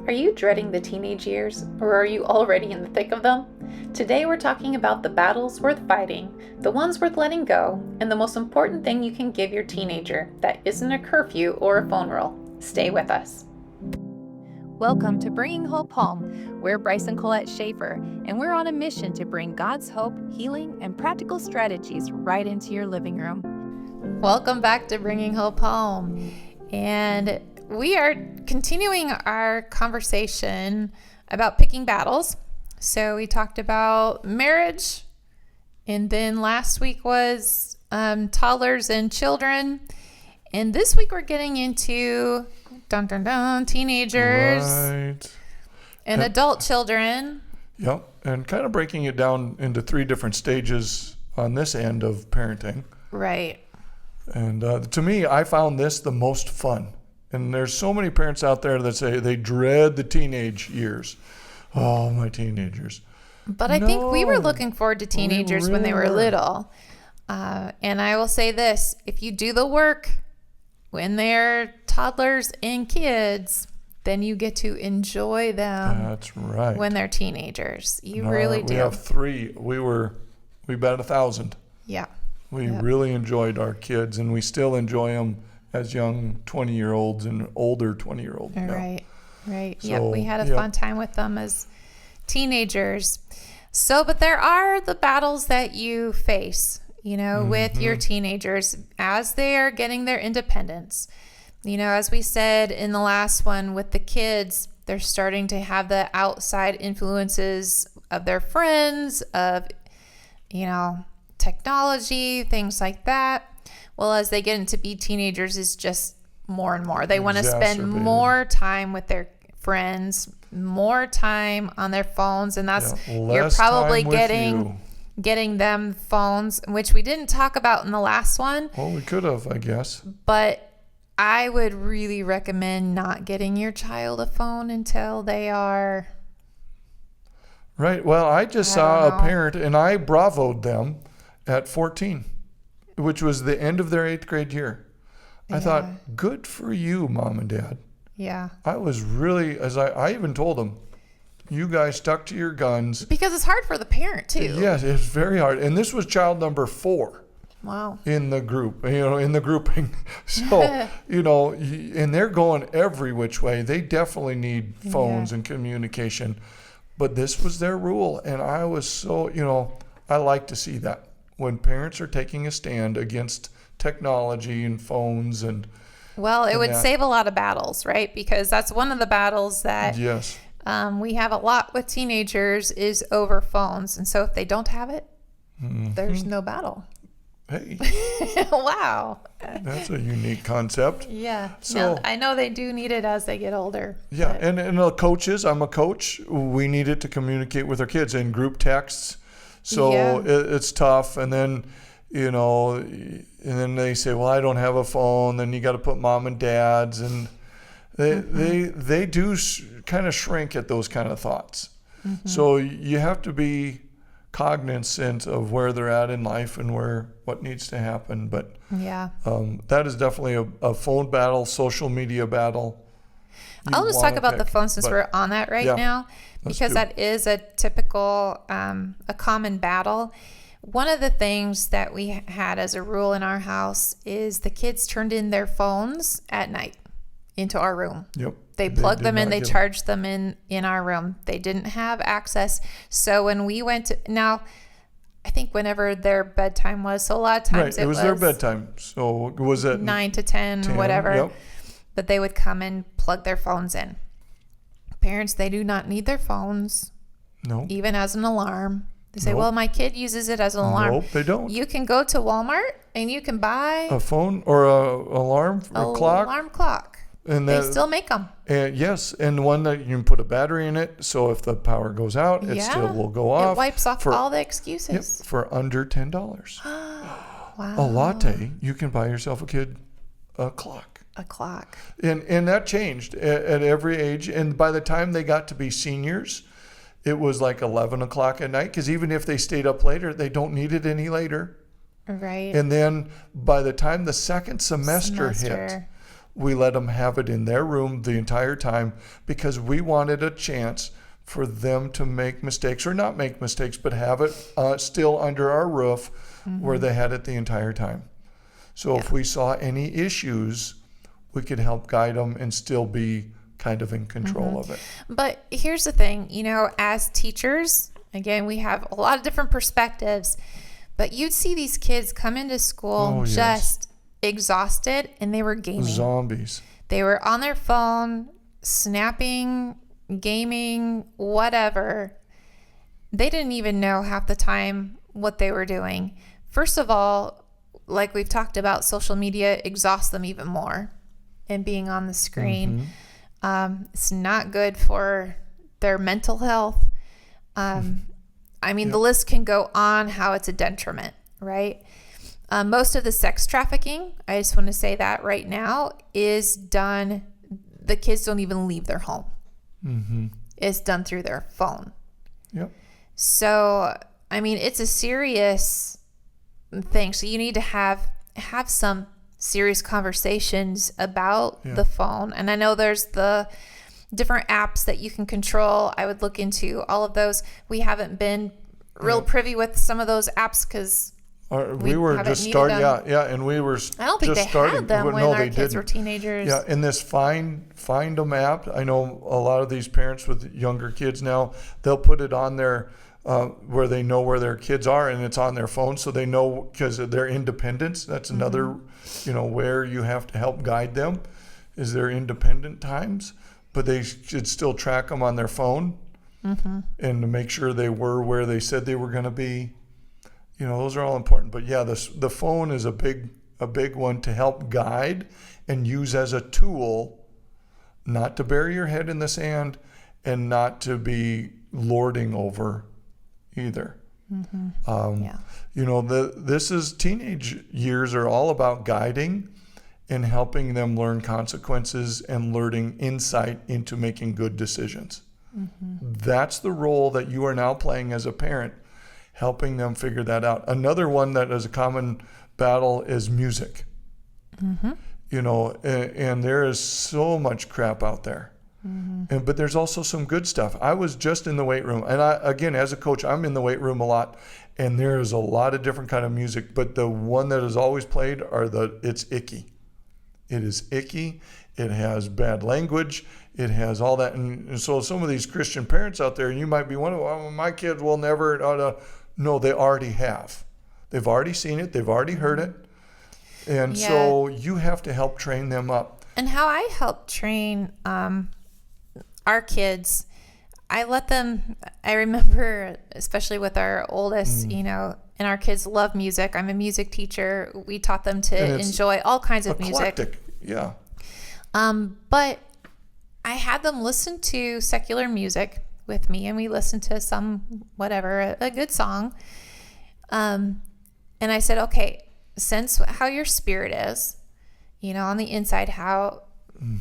Are you dreading the teenage years, or are you already in the thick of them? Today we're talking about the battles worth fighting, the ones worth letting go, and the most important thing you can give your teenager that isn't a curfew or a phone rule. Stay with us. Welcome to Bringing Hope Home. We're Bryce and Colette Schaffer, and we're on a mission to bring God's hope, healing, and practical strategies right into your living room. Welcome back to Bringing Hope Home. And we are continuing our conversation about picking battles. So we talked about marriage, and then last week was toddlers and children. And this week we're getting into teenagers and adult children. Yep, and kind of breaking it down into three different stages on this end of parenting. Right. And to me, I found this the most fun. And there's so many parents out there that say they dread the teenage years. Oh, my teenagers. But I think we were looking forward to teenagers when they were little. And I will say this, if you do the work when they're toddlers and kids, then you get to enjoy them. That's right. When they're teenagers. You really do. We have three. We bet 1,000. Yeah. We really enjoyed our kids, and we still enjoy them as young 20-year-olds and older 20-year-olds. Right. So, yep, we had a fun time with them as teenagers. So, but there are the battles that you face, with your teenagers as they are getting their independence. As we said in the last one with the kids, they're starting to have the outside influences of their friends, of, technology, things like that. Well, as they get into be teenagers, it's just more and more. They want to spend more time with their friends, more time on their phones, and that's you're probably getting them phones, which we didn't talk about in the last one. Well, we could have, I guess. But I would really recommend not getting your child a phone until they are... Right. Well, I just saw a parent, and I bravoed them at 14, which was the end of their 8th grade year. I thought, good for you, Mom and Dad. Yeah. I was really, I even told them, you guys stuck to your guns. Because it's hard for the parent, too. Yes, it's very hard. And this was child number 4. Wow. In the group, in the grouping. So, and they're going every which way. They definitely need phones and communication. But this was their rule. And I was so, I like to see that when parents are taking a stand against technology and phones and... Well, it would save a lot of battles, right? Because that's one of the battles that we have a lot with teenagers is over phones. And so if they don't have it, there's no battle. Hey. Wow. That's a unique concept. Yeah. So I know they do need it as they get older. Yeah. And coaches, I'm a coach. We need it to communicate with our kids in group texts. So it's tough. And then, and then they say, well, I don't have a phone. Then you got to put mom and dad's. And they do kind of shrink at those kind of thoughts. Mm-hmm. So you have to be cognizant of where they're at in life and what needs to happen. But that is definitely a phone battle, social media battle. I'll just talk about the phone since we're on that right now, because that is a typical, a common battle. One of the things that we had as a rule in our house is the kids turned in their phones at night into our room. Yep. They plugged them in, they charged them in our room. They didn't have access. So when we went to, now, I think whenever their bedtime was, so a lot of times it was their bedtime. So was it 9 to 10, whatever. Yep. But they would come and plug their phones in. Parents, they do not need their phones. No. Even as an alarm. They say, well, my kid uses it as an alarm. Nope, they don't. You can go to Walmart and you can buy a phone or a alarm, a clock. Alarm clock. And they still make them. Yes, and one that you can put a battery in it, so if the power goes out, it still will go off. It wipes off all the excuses. Yep, for under $10. Wow. A latte, you can buy yourself a clock. A clock. And that changed at every age. And by the time they got to be seniors, it was like 11 o'clock at night, because even if they stayed up later, they don't need it any later. Right. And then by the time the second semester hit, we let them have it in their room the entire time because we wanted a chance for them to make mistakes or not make mistakes, but have it still under our roof where they had it the entire time. So if we saw any issues, we could help guide them and still be kind of in control of it. But here's the thing, you know, as teachers, again, we have a lot of different perspectives, but you'd see these kids come into school just exhausted, and they were gaming. Zombies. They were on their phone, snapping, gaming, whatever. They didn't even know half the time what they were doing. First of all, like we've talked about, social media exhausts them even more, and being on the screen. It's not good for their mental health. I mean, the list can go on how it's a detriment, right? Most of the sex trafficking, I just want to say that right now, is done. The kids don't even leave their home. It's done through their phone. Yep. So, I mean, it's a serious thing. So you need to have some serious conversations about the phone. And I know there's the different apps that you can control. I would look into all of those. We haven't been real privy with some of those apps because we were just starting. And we were. I don't think they had them when our kids were teenagers. Yeah, in this Find Them app, I know a lot of these parents with younger kids now, they'll put it on their where they know where their kids are, and it's on their phone, so they know because of their independence. That's another, where you have to help guide them is their independent times, but they should still track them on their phone and to make sure they were where they said they were going to be. Those are all important. But yeah, the phone is a big one to help guide and use as a tool, not to bury your head in the sand and not to be lording over either. This is teenage years are all about guiding and helping them learn consequences and learning insight into making good decisions. That's the role that you are now playing as a parent, helping them figure that out. Another one that is a common battle is music. And there is so much crap out there. But there's also some good stuff. I was just in the weight room, and again, as a coach, I'm in the weight room a lot, and there is a lot of different kind of music, but the one that is always played it's icky. It is icky. It has bad language. It has all that. And so some of these Christian parents out there, you might be wondering, well, my kids will never. No, they already have. They've already seen it. They've already heard it. And so you have to help train them up. And how I help train our kids, I remember, especially with our oldest, and our kids love music. I'm a music teacher. We taught them to enjoy all kinds of eclectic. Music. But I had them listen to secular music with me, and we listened to a good song. And I said, okay, sense how your spirit is, on the inside, how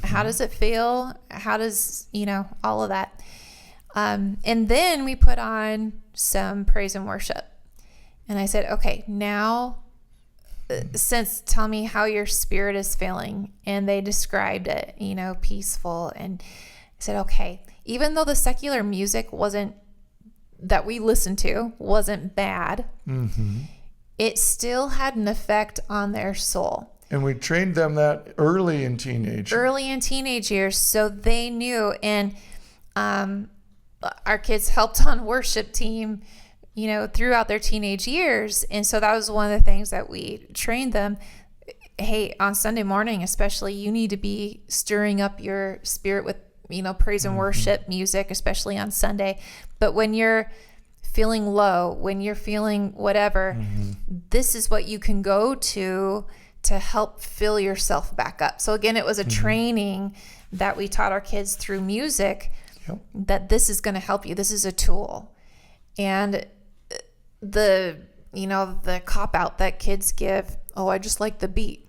does it feel? How does, all of that. And then we put on some praise and worship. And I said, okay, now tell me how your spirit is feeling. And they described it, peaceful. And I said, okay, even though the secular music that we listened to wasn't bad, it still had an effect on their soul. And we trained them that early in teenage years, so they knew. And our kids helped on worship team, throughout their teenage years. And so that was one of the things that we trained them. Hey, on Sunday morning especially, you need to be stirring up your spirit with, praise and worship music, especially on Sunday. But when you're feeling low, when you're feeling whatever, this is what you can go to help fill yourself back up. So again, it was a training that we taught our kids through music, that this is going to help you. This is a tool. And the cop out that kids give, I just like the beat.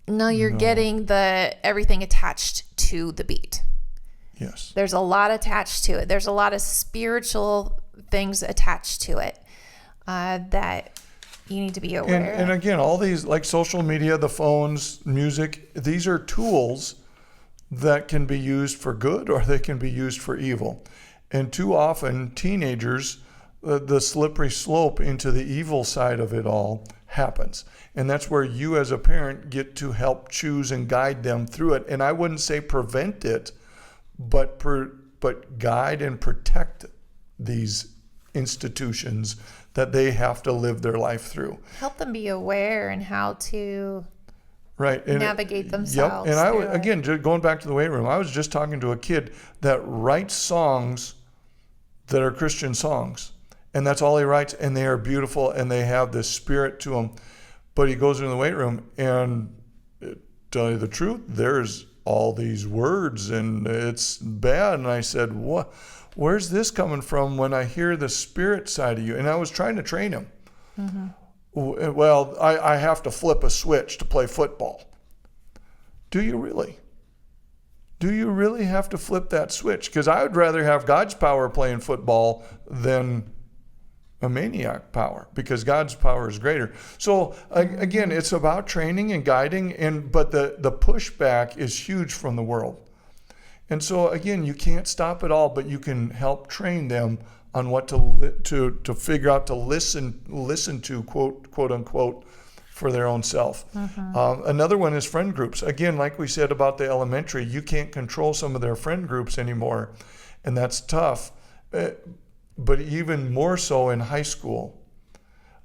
No, you're getting everything attached to the beat. Yes. There's a lot attached to it. There's a lot of spiritual things attached to it that you need to be aware. And again, all these, like social media, the phones, music, these are tools that can be used for good or they can be used for evil. And too often, teenagers, the slippery slope into the evil side of it all happens. And that's where you as a parent get to help choose and guide them through it. And I wouldn't say prevent it, but guide and protect these institutions that they have to live their life through. Help them be aware and how to and navigate themselves. Yep. And again, going back to the weight room, I was just talking to a kid that writes songs that are Christian songs. And that's all he writes. And they are beautiful and they have this spirit to them. But he goes into the weight room and, tell you the truth, there's all these words and it's bad. And I said, what? Where's this coming from when I hear the spirit side of you? And I was trying to train him. Mm-hmm. Well, I have to flip a switch to play football. Do you really? Do you really have to flip that switch? Because I would rather have God's power playing football than a maniac power, because God's power is greater. So again, it's about training and guiding, but the pushback is huge from the world. And so again, you can't stop it all, but you can help train them on what to figure out to listen to, quote unquote, for their own self. Mm-hmm. Another one is friend groups. Again, like we said about the elementary, you can't control some of their friend groups anymore, and that's tough. But even more so in high school.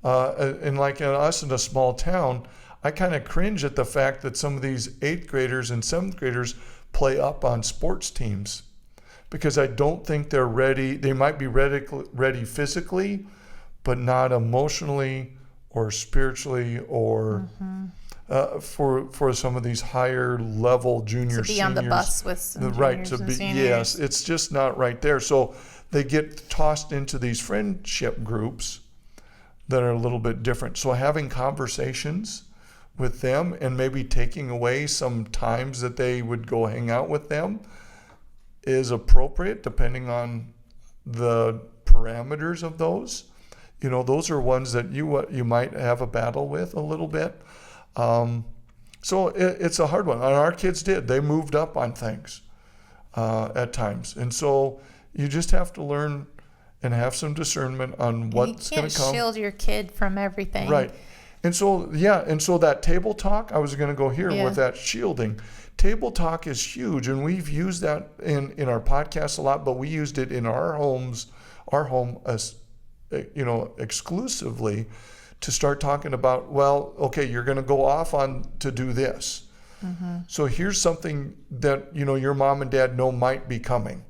And like us in a small town, I kind of cringe at the fact that some of these 8th graders and 7th graders play up on sports teams, because I don't think they're ready. They might be ready physically, but not emotionally or spiritually or for some of these higher level juniors. To be on the bus with some juniors and seniors. Yes, it's just not right there. So they get tossed into these friendship groups that are a little bit different. So having conversations with them and maybe taking away some times that they would go hang out with them is appropriate, depending on the parameters of those. Those are ones that you might have a battle with a little bit. So it's a hard one. And our kids did. They moved up on things at times. And so you just have to learn and have some discernment on what's going to come. You can't shield your kid from everything. Right. And so that table talk, I was going to go here with that shielding. Table talk is huge, and we've used that in our podcast a lot, but we used it in our home as, exclusively to start talking about, well, okay, you're going to go off on to do this. Mm-hmm. So here's something that, your mom and dad know might be coming.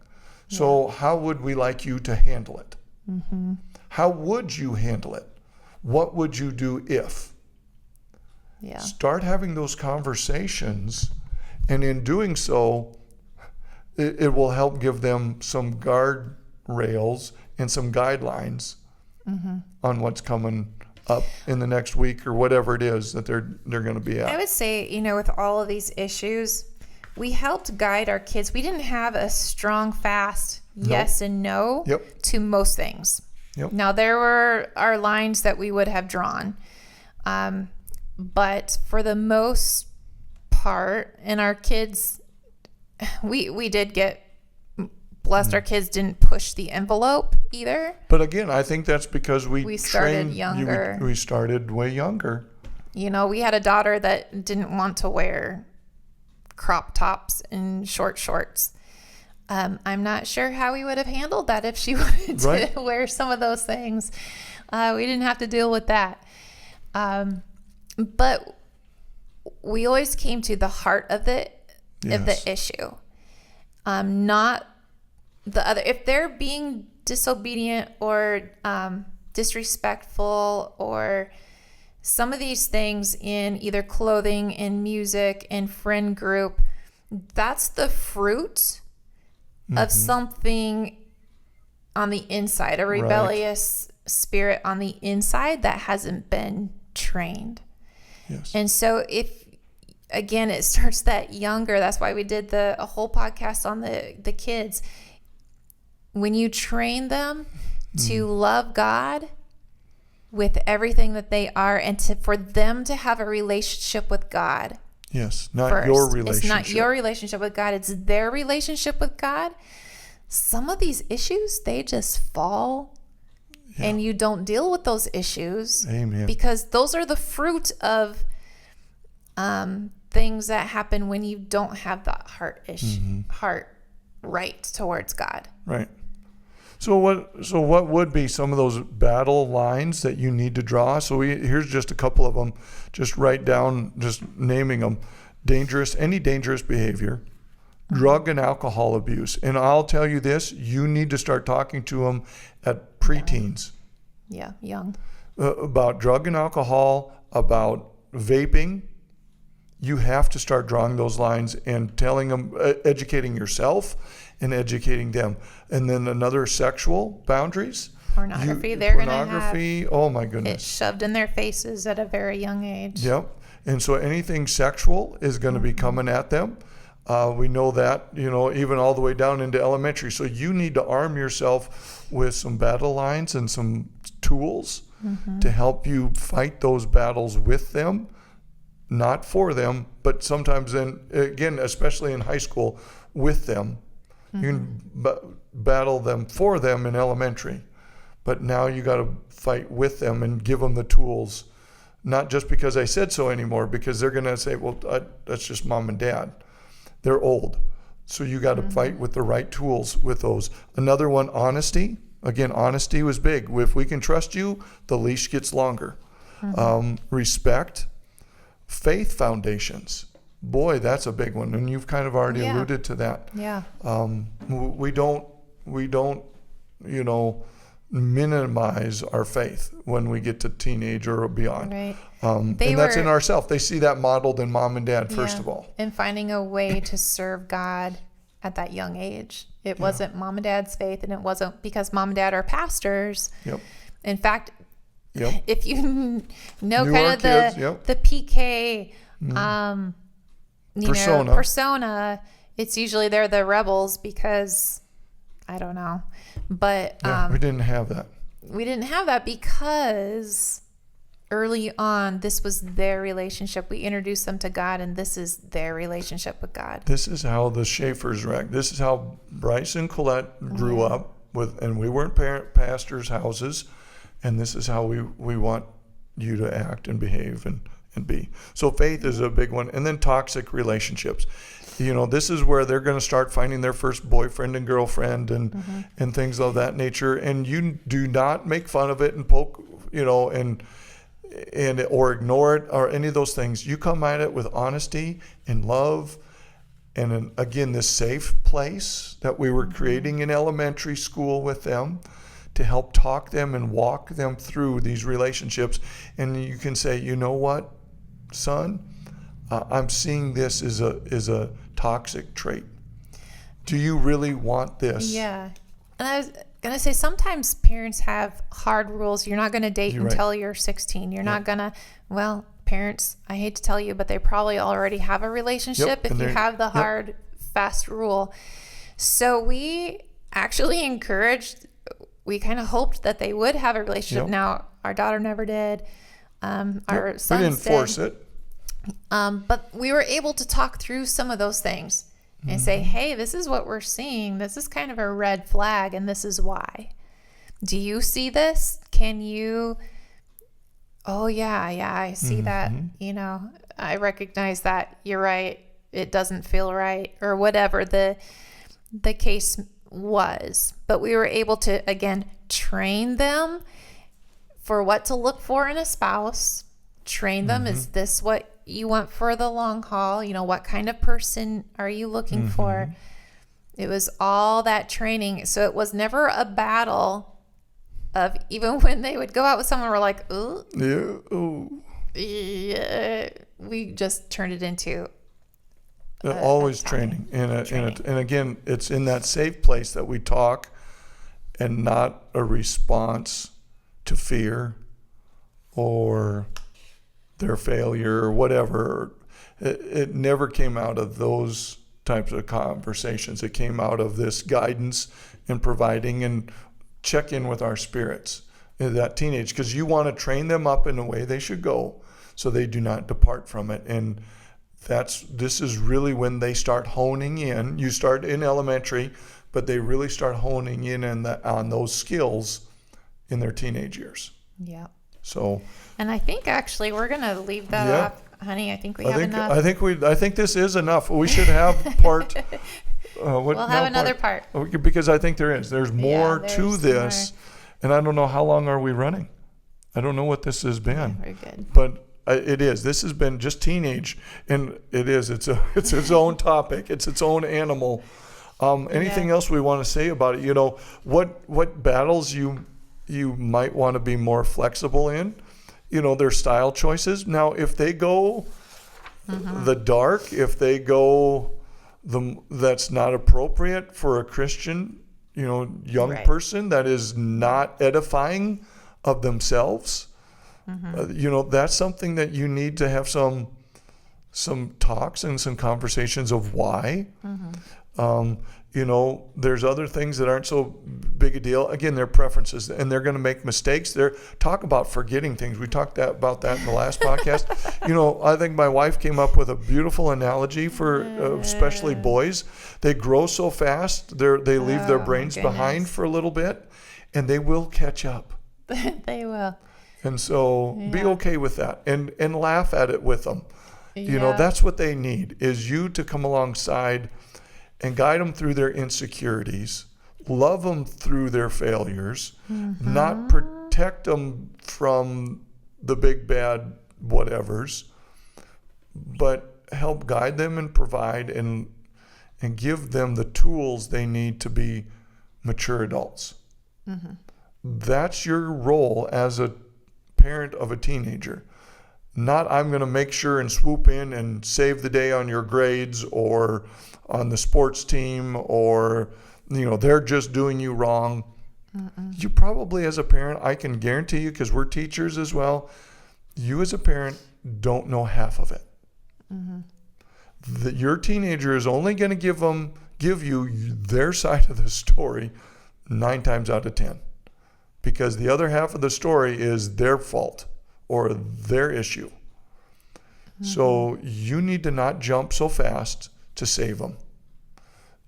So how would we like you to handle it? Mm-hmm. How would you handle it? What would you do if? Yeah. Start having those conversations, and in doing so, it will help give them some guardrails and some guidelines on what's coming up in the next week or whatever it is that they're going to be at. I would say, with all of these issues, we helped guide our kids. We didn't have a strong, fast yes and no to most things. Yep. Now, there were our lines that we would have drawn. But for the most part, and our kids, we did get blessed. Our kids didn't push the envelope either. But again, I think that's because we started younger. We started way younger. We had a daughter that didn't want to wear crop tops and short shorts. I'm not sure how we would have handled that if she wanted to wear some of those things. We didn't have to deal with that. But we always came to the heart of the issue. Not the other. If they're being disobedient or disrespectful or some of these things in either clothing, in music, in friend group, that's the fruit of something on the inside, a rebellious spirit on the inside that hasn't been trained. Yes. And so again, it starts that younger. That's why we did a whole podcast on the kids. When you train them to love God, with everything that they are, and for them to have a relationship with God. Yes, not first. Your relationship. It's not your relationship with God. It's their relationship with God. Some of these issues, they just fall, and you don't deal with those issues. Amen. Because those are the fruit of things that happen when you don't have that heart right towards God. Right. So what would be some of those battle lines that you need to draw? So here's just a couple of them. Just write down, just naming them. Any dangerous behavior, drug and alcohol abuse. And I'll tell you this, you need to start talking to them at preteens. Yeah, young. About drug and alcohol, about vaping. You have to start drawing those lines and telling them, educating yourself and educating them. And then another, sexual boundaries. Pornography. They're going to have pornography. Oh my goodness. It shoved in their faces at a very young age. Yep. And so anything sexual is going to be coming at them. We know that, even all the way down into elementary. So you need to arm yourself with some battle lines and some tools to help you fight those battles with them, not for them, but sometimes then, again, especially in high school, with them. You can battle them for them in elementary, but now you got to fight with them and give them the tools, not just because I said so anymore, because they're going to say, well, that's just mom and dad. They're old. So you got to fight with the right tools with those. Another one, honesty. Again, honesty was big. If we can trust you, the leash gets longer. Respect. Faith foundations. Boy, that's a big one. And you've kind of already alluded to that. Yeah. We don't, minimize our faith when we get to teenage or beyond. Right. And that's in ourselves. They see that modeled in mom and dad, first of all. And finding a way to serve God at that young age. It wasn't mom and dad's faith, and it wasn't because mom and dad are pastors. Yep. In fact, if you know kind of the PK persona, it's usually they're the rebels because I don't know. But we didn't have that. We didn't have that because early on, this was their relationship. We introduced them to God, and this is their relationship with God. This is how the Schaffers were. This is how Bryce and Colette grew up with, and we weren't pastors' houses, and this is how we want you to act and behave and be. So faith is a big one. And then toxic relationships. This is where they're going to start finding their first boyfriend and girlfriend and things of that nature. And you do not make fun of it and poke, or ignore it or any of those things. You come at it with honesty and love. And again, this safe place that we were creating in elementary school with them to help talk them and walk them through these relationships. And you can say, you know what, son, I'm seeing this as a toxic trait. Do you really want this? Yeah. And I was going to say, sometimes parents have hard rules. You're not going to date until you're 16. You're not going to, parents, I hate to tell you, but they probably already have a relationship if you have the hard, fast rule. So we actually we kind of hoped that they would have a relationship. Now, our daughter never did. Our son we didn't force it. But we were able to talk through some of those things and say, hey, this is what we're seeing. This is kind of a red flag, and this is why. Do you see this? Can you? Oh, yeah, I see that. I recognize that. You're right. It doesn't feel right, or whatever the case was. But we were able to, again, train them for what to look for in a spouse. Train them. Is this what you want for the long haul? What kind of person are you looking for? It was all that training. So it was never a battle of, even when they would go out with someone, we're like, ooh. Yeah. We just turned it into always training. And again, it's in that safe place that we talk, and not a response to fear or their failure or whatever. It never came out of those types of conversations. It came out of this guidance and providing and check in with our spirits. that teenage, because you want to train them up in the way they should go so they do not depart from it. And this is really when they start honing in. You start in elementary, but they really start honing in on those skills in their teenage years. Yeah. So. And I think actually we're going to leave that up, honey. I think we have enough. I think this is enough. We should have part. We'll have another part. Because I think there's more to this. More. And I don't know how long are we running. I don't know what this has been. Yeah, very good. But it is. This has been just teenage, and it is. It's its own topic. It's its own animal. Anything else we want to say about it? What battles you might want to be more flexible in? Their style choices. Now, if they go the dark, if they go that's not appropriate for a Christian, young person that is not edifying of themselves. That's something that you need to have some talks and some conversations of why. There's other things that aren't so big a deal. Again, their preferences, and they're going to make mistakes. Talk about forgetting things. We talked about that in the last podcast. I think my wife came up with a beautiful analogy for especially boys. They grow so fast, they leave their brains behind for a little bit, and they will catch up. They will. And so be okay with that and laugh at it with them. That's what they need, is you to come alongside and guide them through their insecurities, love them through their failures, not protect them from the big bad whatevers, but help guide them and provide and give them the tools they need to be mature adults. That's your role as a parent of a teenager. Not I'm going to make sure and swoop in and save the day on your grades or on the sports team, or they're just doing you wrong. You probably, as a parent, I can guarantee you, because we're teachers as well, you as a parent don't know half of it. Your teenager is only going to give you their side of the story 9 times out of 10, because the other half of the story is their fault or their issue. So you need to not jump so fast to save them.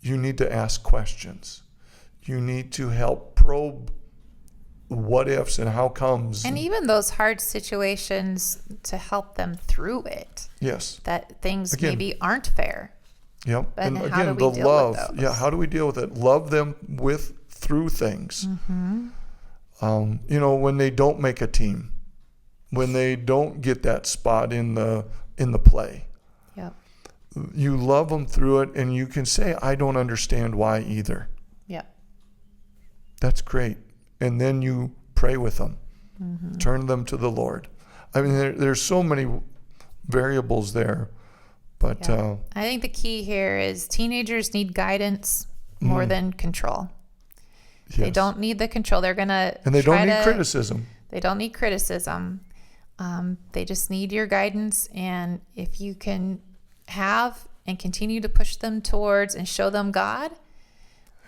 You need to ask questions. You need to help probe what ifs and how comes. And even those hard situations, to help them through it. Yes. That things maybe aren't fair. Yep. But and how again, do we the deal love. with those? Yeah, how do we deal with it? Love them through things. When they don't make a team, when they don't get that spot in the play. Yep. You love them through it, and you can say, I don't understand why either. Yep. That's great. And then you pray with them. Turn them to the Lord. I mean, there's so many variables there. But I think the key here is teenagers need guidance more than control. Yes. They don't need the control. They're going to And they don't need criticism. They don't need criticism. They just need your guidance. And if you can have and continue to push them towards and show them God,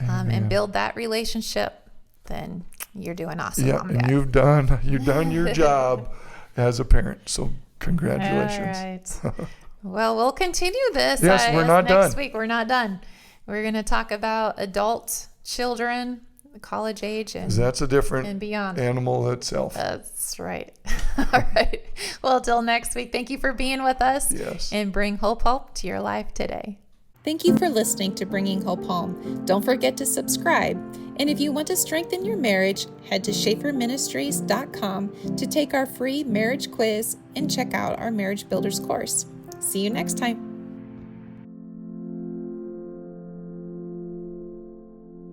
and build that relationship, then you're doing awesome. Yeah, Mom, and Dad. you've done your job as a parent. So congratulations. All right. Well, we'll continue this. Yes, we're not next done. Week. We're not done. We're going to talk about adult children, college age, and that's a different and beyond animal itself. That's right. All right. Well, till next week, thank you for being with us. Yes. And bring hope to your life today. Thank you for listening to Bringing Hope Home. Don't forget to subscribe. And if you want to strengthen your marriage, head to SchaeferMinistries.com to take our free marriage quiz and check out our Marriage Builders course. See you next time.